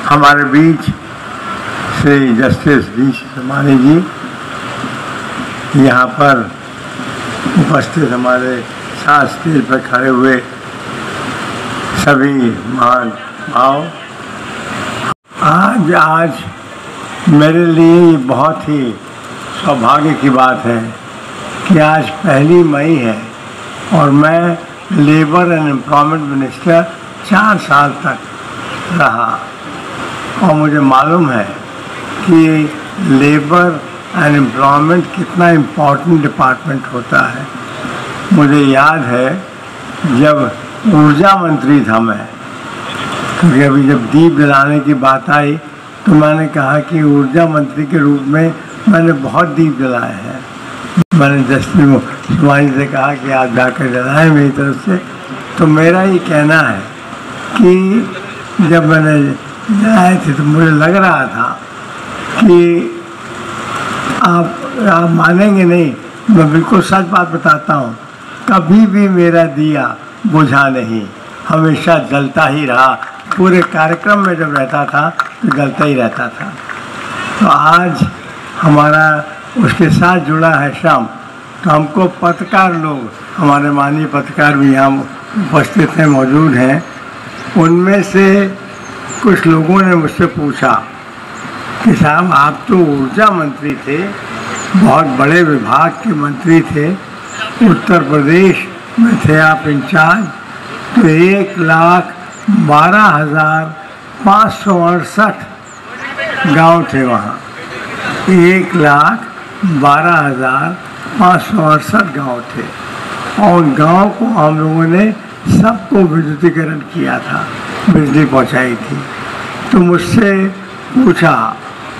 हमारे बीच Shri justice D Somani जी, यहाँ पर उपस्थित हमारे साथ स्टेज पर खड़े हुए सभी महान भाव, आज मेरे लिए ये बहुत ही सौभाग्य की बात है कि आज 1 मई है और मैं लेबर एंड एम्प्लॉयमेंट मिनिस्टर 4 साल तक रहा और मुझे मालूम है कि लेबर एंड एम्प्लॉयमेंट कितना इम्पोर्टेंट डिपार्टमेंट होता है। मुझे याद है जब ऊर्जा मंत्री था मैं, क्योंकि अभी जब दीप जलाने की बात आई तो मैंने कहा कि ऊर्जा मंत्री के रूप में मैंने बहुत दीप जलाए हैं। मैंने जस्टिस सोमानी से कहा कि आप जाकर जलाएं मेरी तरफ से। तो मेरा ये कहना है कि जब मैंने जलाए थे तो मुझे लग रहा था कि आप मानेंगे नहीं, मैं बिल्कुल सच बात बताता हूँ, कभी भी मेरा दिया बुझा नहीं, हमेशा जलता ही रहा। पूरे कार्यक्रम में जब रहता था तो जलता ही रहता था। तो आज हमारा उसके साथ जुड़ा है श्रम। तो हमको पत्रकार लोग, हमारे माननीय पत्रकार भी यहाँ उपस्थित हैं, मौजूद हैं, उनमें से कुछ लोगों ने मुझसे पूछा कि साहब आप तो ऊर्जा मंत्री थे, बहुत बड़े विभाग के मंत्री थे, उत्तर प्रदेश में थे आप इंचार्ज, तो 1,12,568 गांव थे वहाँ। 1,12,568 गांव थे और गांव को हम लोगों ने सबको विद्युतीकरण किया था, बिजली पहुंचाई थी। तो मुझसे पूछा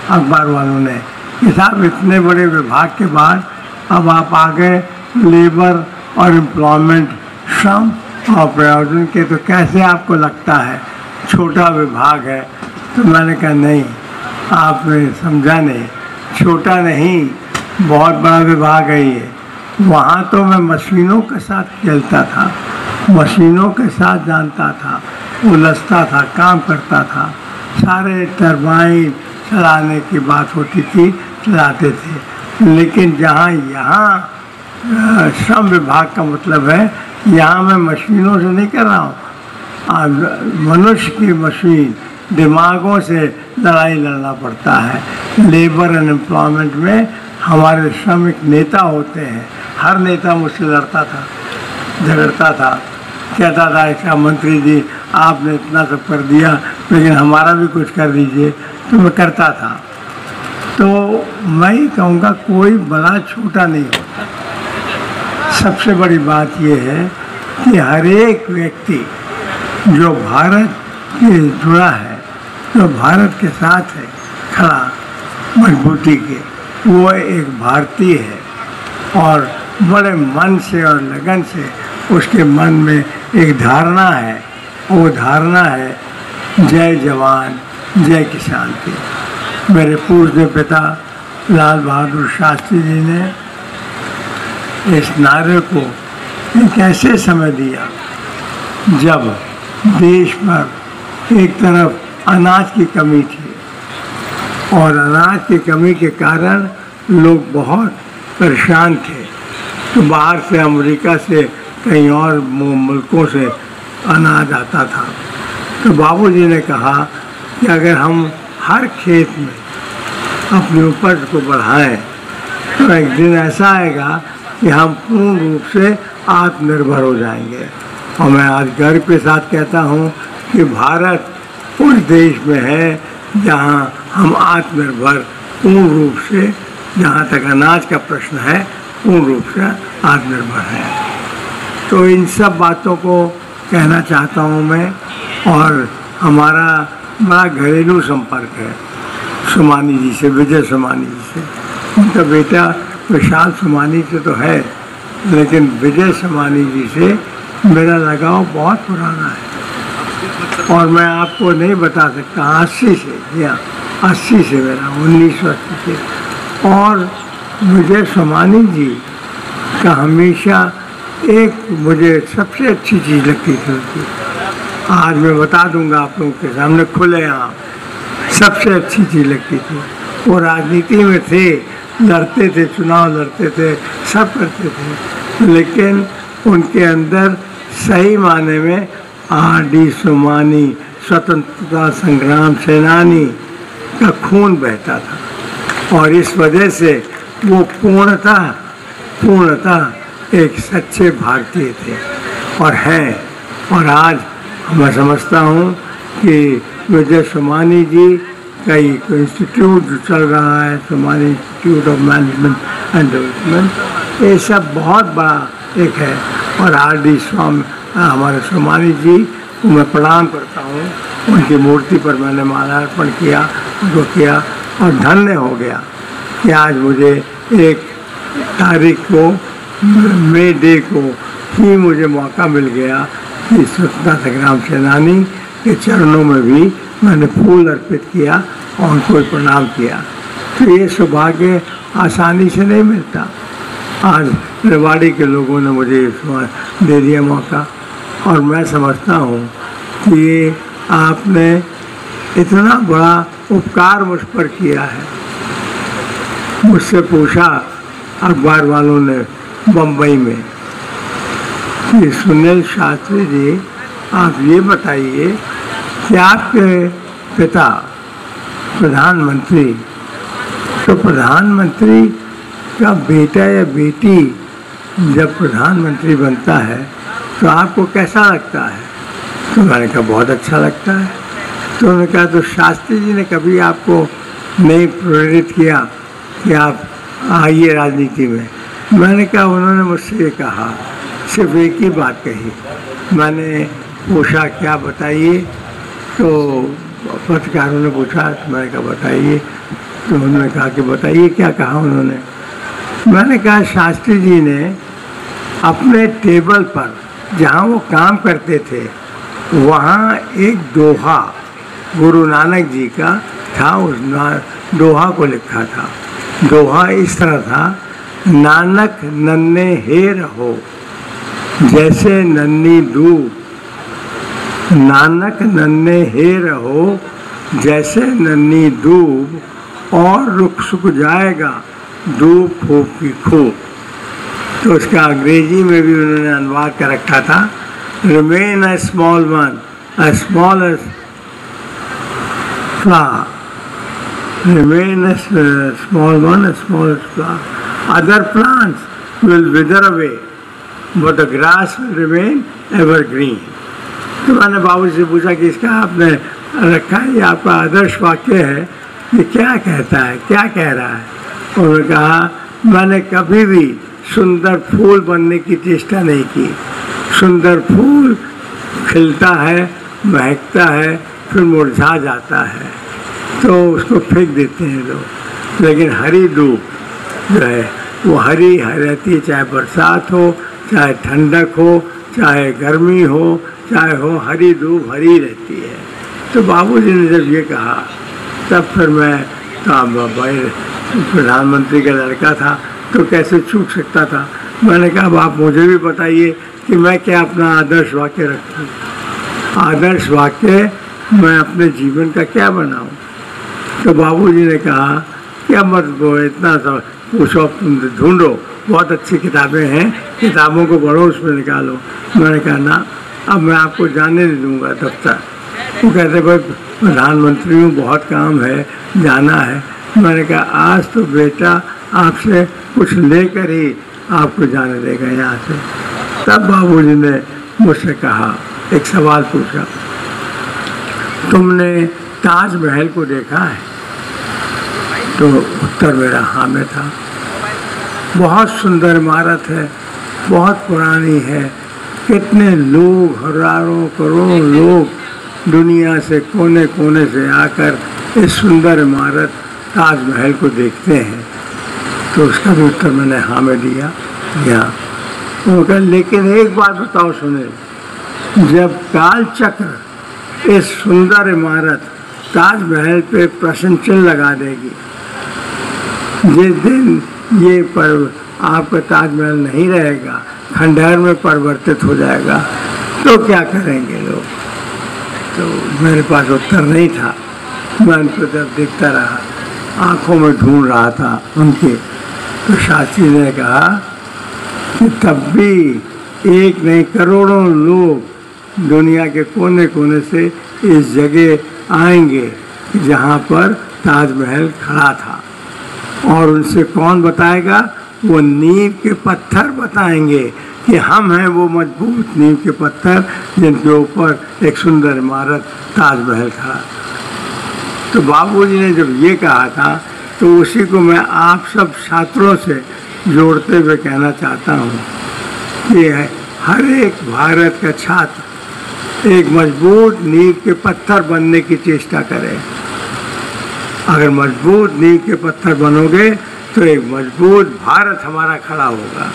अखबार वालों ने कि साहब इतने बड़े विभाग के बाद अब आप आ गए लेबर और एम्प्लॉयमेंट, श्रम और प्रयोजन के, तो कैसे आपको लगता है, छोटा विभाग है? तो मैंने कहा नहीं, आपने समझा नहीं, छोटा नहीं, बहुत बड़ा विभाग है ये। वहाँ तो मैं मशीनों के साथ खेलता था, मशीनों के साथ जानता था, उलझता था, काम करता था, सारे टरबाइन चलाने की बात होती थी, चलाते थे। लेकिन जहाँ यहाँ श्रम विभाग का मतलब है, यहाँ मैं मशीनों से नहीं कर रहा हूँ, मनुष्य की मशीन, दिमागों से लड़ाई लड़ना पड़ता है। लेबर एंड एम्प्लॉयमेंट में हमारे श्रमिक नेता होते हैं। हर नेता मुझसे लड़ता था, झगड़ता था, कहता था ऐसा मंत्री जी आपने इतना सब कर दिया लेकिन हमारा भी कुछ कर दीजिए, तो मैं करता था। तो मैं ही कहूँगा कोई बड़ा छोटा नहीं होता। सबसे बड़ी बात यह है कि हर एक व्यक्ति जो भारत के जुड़ा है, जो भारत के साथ है खड़ा मजबूती के, वो एक भारतीय है और बड़े मन से और लगन से उसके मन में एक धारणा है, वो धारणा है जय जवान जय किसान की। मेरे पूज्य पिता लाल बहादुर शास्त्री जी ने इस नारे को एक ऐसे समय दिया जब देश पर एक तरफ अनाज की कमी थी और अनाज की कमी के कारण लोग बहुत परेशान थे। तो बाहर से, अमेरिका से, कहीं और मुल्कों से अनाज आता था। तो बाबूजी ने कहा कि अगर हम हर खेत में अपनी उपज को बढ़ाएं तो एक दिन ऐसा आएगा कि हम पूर्ण रूप से आत्मनिर्भर हो जाएंगे। और मैं आज गर्व के साथ कहता हूँ कि भारत उस देश में है जहाँ हम आत्मनिर्भर पूर्ण रूप से, जहाँ तक अनाज का प्रश्न है, पूर्ण रूप से आत्मनिर्भर है। तो इन सब बातों को कहना चाहता हूँ मैं। और हमारा बड़ा घरेलू संपर्क है सोमानी जी से, विजय सोमानी जी से। उनका बेटा विशाल सोमानी से तो है, लेकिन विजय सोमानी जी से मेरा लगाव बहुत पुराना है और मैं आपको नहीं बता सकता। 80 से, या 80 से मेरा, 1980 से। और विजय सोमानी जी का हमेशा एक मुझे सबसे अच्छी चीज़ लगती थी उनकी, आज मैं बता दूंगा आप लोगों के सामने खुलेआम, सबसे अच्छी चीज़ लगती थी। वो राजनीति में थे, लड़ते थे, चुनाव लड़ते थे, सब करते थे, लेकिन उनके अंदर सही माने में आर.डी. सोमानी स्वतंत्रता संग्राम सेनानी का खून बहता था और इस वजह से वो पूर्णतः एक सच्चे भारतीय थे और हैं। और आज मैं समझता हूँ कि विजय सोमानी जी का एक इंस्टीट्यूट जो चल रहा है, Somani institute of management and development, ये सब बहुत बड़ा एक है। और आर.डी. हमारे सोमानी जी को मैं प्रणाम करता हूँ। उनकी मूर्ति पर मैंने माल्यार्पण किया, उनको किया और धन्य हो गया कि आज मुझे 1 तारीख को, मई डे को ही मुझे मौका मिल गया कि स्वतंत्रता संग्राम सेनानी के चरणों में भी मैंने फूल अर्पित किया और उनको प्रणाम किया। तो ये सौभाग्य आसानी से नहीं मिलता। आज रेवाड़ी के लोगों ने मुझे दे दिया मौका और मैं समझता हूँ कि ये आपने इतना बड़ा उपकार मुझ पर किया है। मुझसे पूछा अखबार वालों ने बम्बई में कि सुनील शास्त्री जी, आप ये बताइए कि आपके पिता प्रधानमंत्री, तो प्रधानमंत्री का बेटा या बेटी जब प्रधानमंत्री बनता है तो आपको कैसा लगता है? तो मैंने कहा बहुत अच्छा लगता है। तो उन्होंने कहा तो शास्त्री जी ने कभी आपको नहीं प्रेरित किया कि आप आइए राजनीति में? मैंने कहा उन्होंने मुझसे ये कहा, सिर्फ एक ही बात कही। मैंने पूछा क्या बताइए, तो पत्रकारों ने पूछा तो मैंने कहा बताइए। तो उन्होंने कहा कि बताइए क्या कहा उन्होंने? मैंने कहा शास्त्री जी ने अपने टेबल पर जहाँ वो काम करते थे वहाँ एक दोहा गुरु नानक जी का था, उस दोहा को लिखा था। दोहा इस तरह था, नानक नन्हे हे रहो जैसे नन्ही दूब, नानक नन्हे हे रहो जैसे नन्ही दूब, और रुक सुख जाएगा धूप फूक की खूब। तो उसका अंग्रेजी में भी उन्होंने अनुवाद कर रखा था, remain a small one, a small flower, remain a small one, a small flower, other plants will विदर away but the grass will remain evergreen. तो मैंने बाबू से पूछा कि इसका आपने रखा है, ये आपका आदर्श वाक्य है, ये क्या कहता है, क्या कह रहा है? उन्होंने कहा मैंने कभी भी सुंदर फूल बनने की चेष्टा नहीं की। सुंदर फूल खिलता है, महकता है, फिर मुरझा जाता है तो उसको फेंक देते हैं लोग, लेकिन हरी धूप जो है वो हरी रहती है, चाहे बरसात हो, चाहे ठंडक हो, चाहे गर्मी हो, चाहे हो, हरी धूप हरी रहती है। तो बाबूजी ने जब ये कहा तब फिर मैं भाई प्रधानमंत्री का लड़का था तो कैसे छूट सकता था। मैंने कहा अब आप मुझे भी बताइए कि मैं क्या अपना आदर्श वाक्य रखूँ, आदर्श वाक्य मैं अपने जीवन का क्या बनाऊँ। तो बाबूजी ने कहा कि अब मत इतना सा पूछो, तुम ढूंढो, बहुत अच्छी किताबें हैं, किताबों को पढ़ो, उसमें निकालो। मैंने कहा ना, अब मैं आपको जाने नहीं दूँगा दफ्तर। वो कहते भाई प्रधानमंत्री हूँ, बहुत काम है, जाना है। मैंने कहा आज तो बेटा आपसे कुछ लेकर ही आपको जाने देगा यहाँ से। तब बाबूजी ने मुझसे कहा, एक सवाल पूछा, तुमने ताजमहल को देखा है? तो उत्तर मेरा हाँ में था। बहुत सुंदर इमारत है, बहुत पुरानी है, कितने लोग, हजारों करोड़ों लोग दुनिया से कोने कोने से आकर इस सुंदर इमारत ताजमहल को देखते हैं। तो उसका भी उत्तर मैंने हाँ में दिया। वो कहा लेकिन एक बात बताओ सुने, जब काल चक्र इस सुंदर इमारत ताजमहल पे प्रश्न चिन्ह लगा देगी, जिस दिन ये पर्व आपका ताजमहल नहीं रहेगा, खंडहर में परिवर्तित हो जाएगा, तो क्या करेंगे लोग? तो मेरे पास उत्तर नहीं था। मैं उनको जब देखता रहा, आंखों में ढूंढ रहा था उनके, तो शास्त्री ने कहा कि तब भी एक नहीं करोड़ों लोग दुनिया के कोने कोने से इस जगह आएंगे जहाँ पर ताजमहल खड़ा था, और उनसे कौन बताएगा? वो नींव के पत्थर बताएंगे कि हम हैं वो मजबूत नींव के पत्थर जिनके ऊपर एक सुंदर इमारत ताजमहल खड़ा। तो बाबूजी ने जब ये कहा था, तो उसी को मैं आप सब छात्रों से जोड़ते हुए कहना चाहता हूँ कि हर एक भारत का छात्र एक मजबूत नींव के पत्थर बनने की चेष्टा करे। अगर मजबूत नींव के पत्थर बनोगे तो एक मजबूत भारत हमारा खड़ा होगा।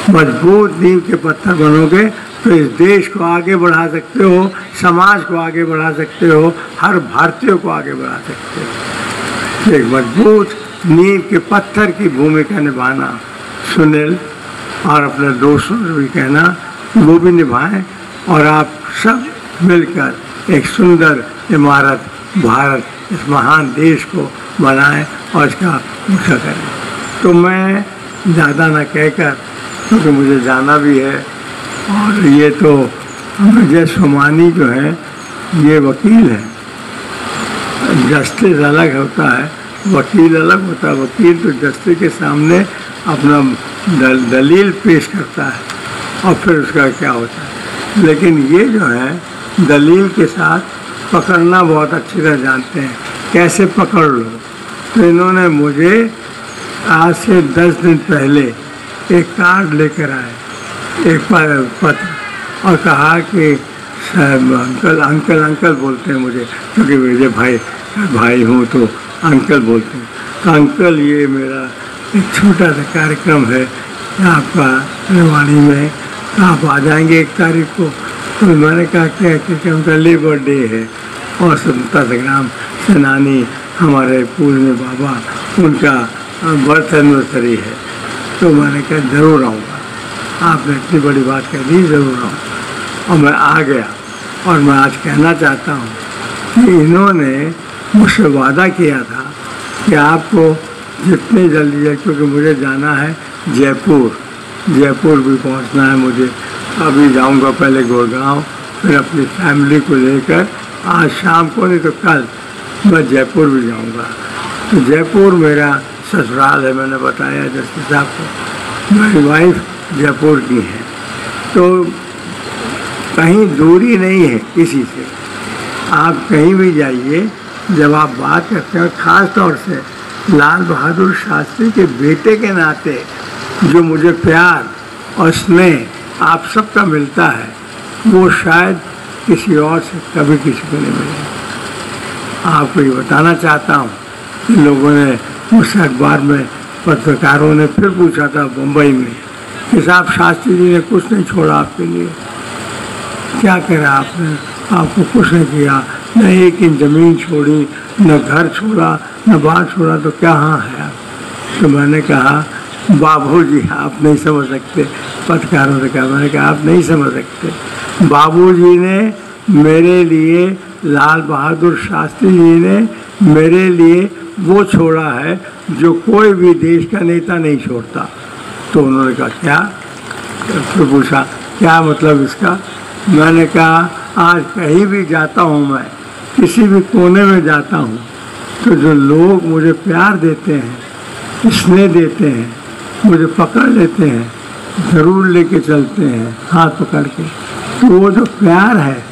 मजबूत नींव के पत्थर बनोगे तो इस देश को आगे बढ़ा सकते हो, समाज को आगे बढ़ा सकते हो, हर भारतीय को आगे बढ़ा सकते हो। एक मजबूत नींव के पत्थर की भूमिका निभाना सुनील और अपने दोस्तों से भी कहना वो भी निभाएं, और आप सब मिलकर एक सुंदर इमारत भारत इस महान देश को बनाएं और इसका ऊँचा करें। तो मैं ज़्यादा न कहकर, क्योंकि मुझे जाना भी है, और ये तो विजय सोमानी जो है ये वकील है, जस्टिस अलग होता है, वकील अलग होता है। वकील तो जस्टिस के सामने अपना दलील पेश करता है और फिर उसका क्या होता है, लेकिन ये जो है दलील के साथ पकड़ना बहुत अच्छी तरह जानते हैं, कैसे पकड़ लो। तो इन्होंने मुझे आज से 10 दिन पहले एक कार्ड लेकर आए, एक पत्र, और कहा कि अंकल बोलते हैं मुझे, क्योंकि मेरे भाई हूँ तो अंकल बोलते हैं। तो अंकल ये मेरा एक छोटा सा कार्यक्रम है आपका रेवाड़ी में, तो आप आ जाएंगे 1 तारीख को। तो मैंने कहा कि उनका लेबर डे है और स्वतंत्रता संग्राम सेनानी हमारे पूज्य बाबा उनका बर्थ एनिवर्सरी है। तो मैंने कहा ज़रूर आऊँगा, आपने इतनी बड़ी बात कह दी, ज़रूर आऊँ। और मैं आ गया, और मैं आज कहना चाहता हूँ कि इन्होंने मुझसे वादा किया था कि आपको जितने जल्दी, क्योंकि मुझे जाना है जयपुर भी पहुँचना है मुझे। अभी जाऊँगा पहले गुड़गांव, फिर अपनी फैमिली को लेकर आज शाम को, नहीं तो कल मैं जयपुर भी जाऊँगा। तो जयपुर मेरा ससुराल है, मैंने बताया जस्टिस साहब को, मेरी वाइफ जयपुर की है, तो कहीं दूरी नहीं है किसी से। आप कहीं भी जाइए, जब आप बात करते हैं, ख़ास तौर से लाल बहादुर शास्त्री के बेटे के नाते जो मुझे प्यार और स्नेह आप सबका मिलता है, वो शायद किसी और से कभी किसी को नहीं मिलेगा। आपको ये बताना चाहता हूँ कि लोगों ने उस अखबार में, पत्रकारों ने फिर पूछा था मुंबई में कि साहब शास्त्री जी ने कुछ नहीं छोड़ा आपके लिए, क्या करा आपने? आपको कुछ नहीं किया, न 1 इंच ज़मीन छोड़ी, न घर छोड़ा, न बात छोड़ा, तो क्या हाँ है आप? तो मैंने कहा बाबूजी आप नहीं समझ सकते। पत्रकारों से कहा, मैंने कहा आप नहीं समझ सकते। बाबूजी ने मेरे लिए, लाल बहादुर शास्त्री जी ने मेरे लिए वो छोड़ा है जो कोई भी देश का नेता नहीं छोड़ता। तो उन्होंने कहा क्या? तो पूछा क्या मतलब इसका? मैंने कहा आज कहीं भी जाता हूँ, मैं किसी भी कोने में जाता हूँ, तो जो लोग मुझे प्यार देते हैं, स्नेह देते हैं, मुझे पकड़ लेते हैं, ज़रूर लेके चलते हैं हाथ पकड़ के, तो वो जो प्यार है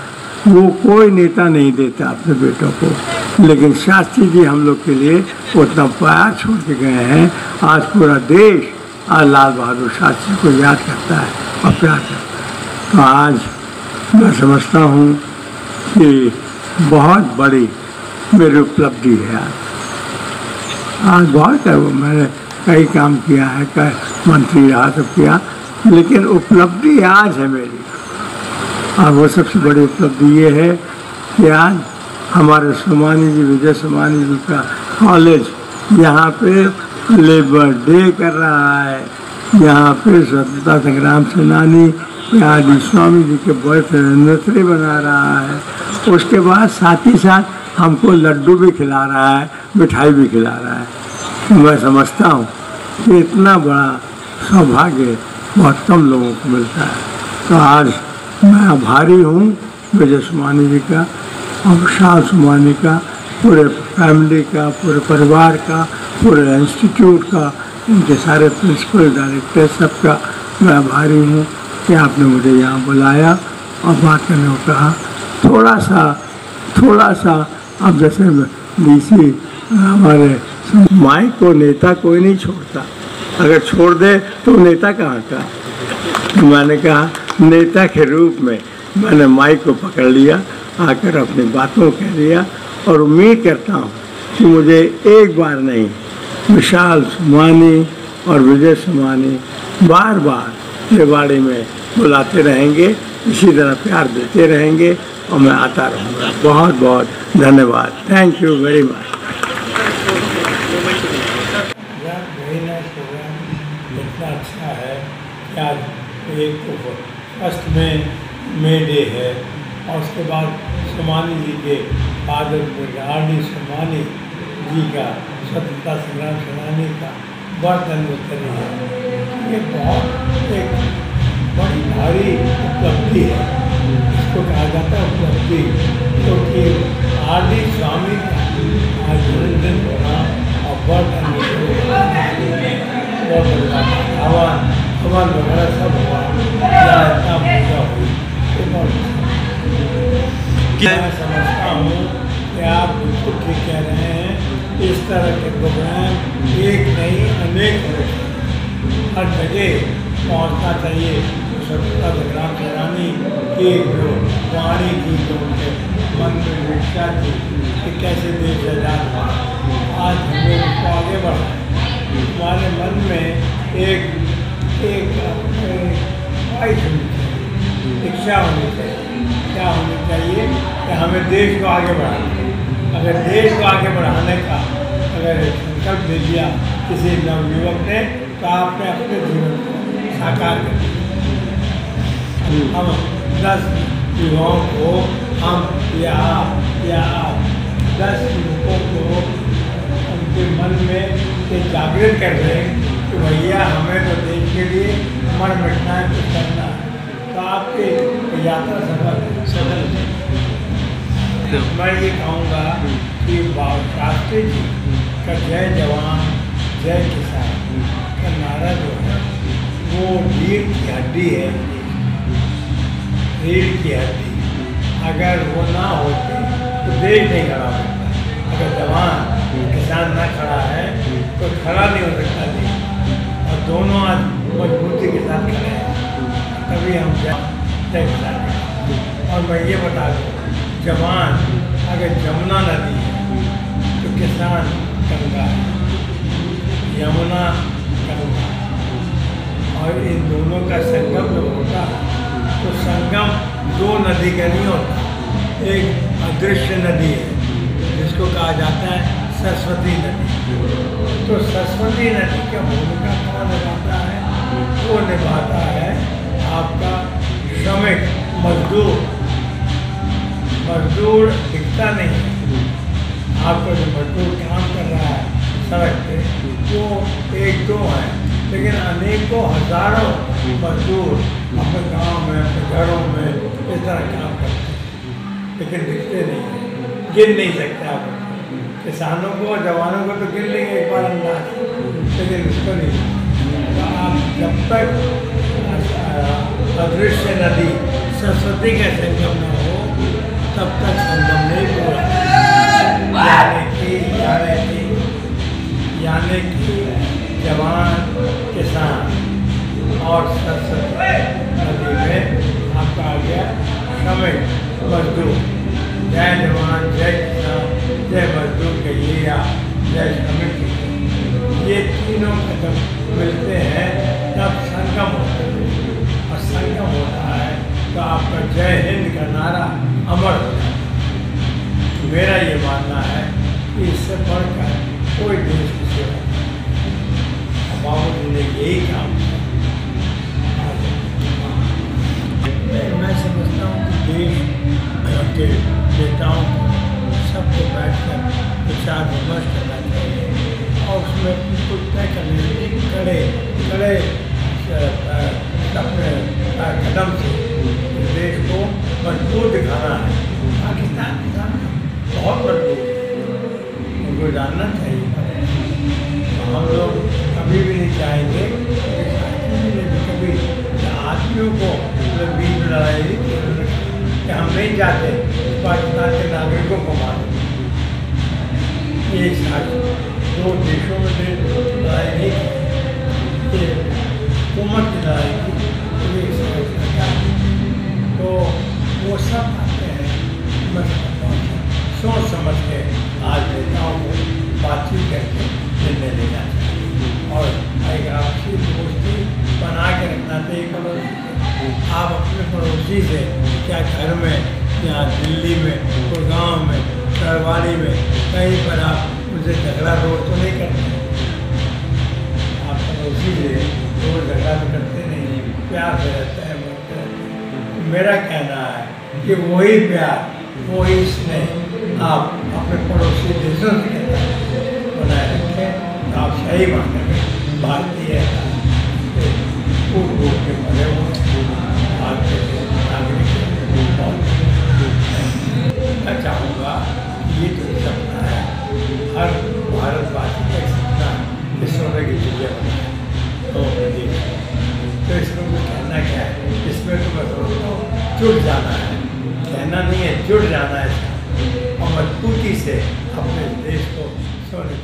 वो कोई नेता नहीं देता अपने बेटों को। लेकिन शास्त्री जी हम लोग के लिए उतना प्यार छोड़ के गए हैं। आज पूरा देश आज लाल बहादुर शास्त्री को याद करता है और प्यार करता है। तो आज मैं समझता हूँ कि बहुत बड़ी मेरी उपलब्धि है। आज बहुत है, वो मैंने कई काम किया है, कई मंत्री रहा, सब किया, लेकिन उपलब्धि आज है मेरी। और वो सबसे बड़ी उपलब्धि ये है कि आज हमारे सोमानी जी, विजय सोमानी जी का कॉलेज यहाँ पे लेबर डे कर रहा है, यहाँ पे स्वतंत्रता संग्राम सेनानी आदि स्वामी जी के बर्थ एनिवर्सरी बना रहा है। उसके बाद साथ ही साथ हमको लड्डू भी खिला रहा है, मिठाई भी खिला रहा है। मैं समझता हूँ कि इतना बड़ा सौभाग्य बहुत कम लोगों को मिलता है। तो आज मैं आभारी हूँ विजय सोमानी जी का और शाह सोमानी का, पूरे फैमिली का, पूरे परिवार का, पूरे इंस्टीट्यूट का, इनके सारे प्रिंसिपल डायरेक्टर सबका मैं आभारी हूँ कि आपने मुझे यहाँ बुलाया और बात करने को कहा। थोड़ा सा अब जैसे डीसी हमारे माइक को नेता कोई नहीं छोड़ता, अगर छोड़ दे तो नेता कहाँ का। मैंने कहा नेता के रूप में मैंने माइक को पकड़ लिया, आकर अपनी बातों कह दिया और उम्मीद करता हूँ कि मुझे एक बार नहीं, विशाल सोमानी और विजय सोमानी बार बार रेवाड़ी में बुलाते रहेंगे, इसी तरह प्यार देते रहेंगे और मैं आता रहूँगा। बहुत बहुत धन्यवाद। Thank you very much. इतना अच्छा है कि आज एक तो फर्स्ट में मे डे है और उसके बाद सोमानी जी के फादर RD सोमानी जी का, स्वतंत्रता संग्राम सेनानी का बर्थ एनिवर्सरी है। ये बहुत एक बड़ी भारी उपलब्धि है, इसको कहा जाता है उपलब्धि, क्योंकि RD स्वामी का आज जन्मदिन होना और बर्थ एनिवर्सरी हवन वगैरह सब हुआ, इतना पूजा हुई। मैं समझता हूँ कि आप बिल्कुल ठीक कह रहे हैं। इस तरह के प्रोग्राम एक नहीं अनेक होते हैं, हर जगह पहुँचना चाहिए। स्वतंत्रता संग्राम सेनानी की जो वाणी थी, जो उनके मन में इच्छा थी कि कैसे देश आजाद हुआ, आज हम लोग उसको आगे बढ़ाएं। हमारे मन में एक ख्वाहिश होनी चाहिए, इच्छा होनी चाहिए। क्या होनी चाहिए कि हमें देश को आगे बढ़ाना। अगर देश को आगे बढ़ाने का अगर संकल्प ले लिया किसी नवयुवक ने, तो आपने अपने जीवन को साकार कर दिया। हम 10 युवाओं को हम या 10 युवकों को उनके मन में ये जागृत कर रहे हैं कि भैया हमें तो देश के लिए मर मिटना है, कुछ करना है। तो आपकी यात्रा सफल मैं ये कहूँगा कि शास्त्री जी का जय जवान जय किसान का नारा जो है वो रीढ़ की हड्डी है। रीढ़ की हड्डी अगर वो ना होती तो देश नहीं खड़ा होता। अगर जवान किसान ना खड़ा है तो खड़ा नहीं हो सकता देश। और दोनों आज मजबूती के साथ खड़े हैं, तभी हम जय किसान। और मैं ये बता दूँ, जवान अगर जमुना नदी है तो किसान गंगा है, यमुना गंगा, और इन दोनों का संगम जब होता है तो संगम 2 नदी का नहीं होता, एक अदृश्य नदी है जिसको कहा जाता है सरस्वती नदी। तो सरस्वती नदी का भूमिका कौन निभाता है? वो निभाता है आपका श्रमिक मजदूर। मजदूर दिखता नहीं है, आपका जो मजदूर काम कर रहा है सड़क पे वो 1-2 हैं, लेकिन अनेकों हजारों मजदूर अपने गांव में, अपने घरों में इस तरह काम करते हैं, लेकिन दिखते नहीं हैं, गिन नहीं सकते आप। किसानों को और जवानों को तो गिन लेंगे एक बार अंदाज, लेकिन इसको नहीं। तो आप जब तक अदृश्य नदी सरस्वती का संगम न हो तब तक संगम नहीं पूरा। यानी कि जवान किसान और सरस्वती नदी में आपका आ गया श्रमिक मजदूर। जय जवान जय किसान जय मजदूर कहिए या जय श्रमिक, ये तीनों कदम मिलते हैं तब संगम होता है। और संगम होता है तो आपका जय हिंद का नारा अमर होता है। मेरा ये मानना है कि इससे बढ़कर कोई देश की सेवा नहीं। बाबू जी ने यही काम किया। मैं समझता हूँ कि देश के नेताओं को सबको समझ करना चाहिए और उसमें बिल्कुल तय करने चाहिए कड़े अपने कदम से इस देश को मजबूत दिखाना है। पाकिस्तान के साथ बहुत मजबूत है, उनको जानना चाहिए। तो हम लोग कभी भी नहीं चाहेंगे कभी आदमियों को बीच में लड़ाई कि हम नहीं चाहते पाकिस्तान के नागरिकों को मारें। एक साथ दो देशों में लड़ाई नहीं की, हुकूमत की लड़ाई की, तो वो सब आते हैं। मैं सोच समझ के आज नेताओं को बातचीत करके निर्णय लेना चाहिए और एक आपसी दोस्ती बना के रखना चाहिए। आप अपने पड़ोसी से क्या घर में या दिल्ली में, गुड़गांव में, करवाली में कहीं पर आप उनसे झगड़ा रोज तो नहीं करते। आप पड़ोसी से रोज झगड़ा तो करते नहीं, प्यार से रहता है, बोलते हैं। मेरा कहना है कि वही प्यार, वही स्नेह आप अपने पड़ोसी देशों से बनाए रखें। आप सही मायने में भारतीय पूर्व रूप के बने हुए नागरिक। मैं चाहूँगा कि ये जो सपना है हर भारतवासी का एक सपना है कि सोने की चीज़ें बनाए तो इसमें मुझे कहना क्या है, इसमें तो मैं सोचता हूँ जुड़ जाना है, कहना नहीं है, जुड़ जाना है और मजबूती से अपने देश को सोने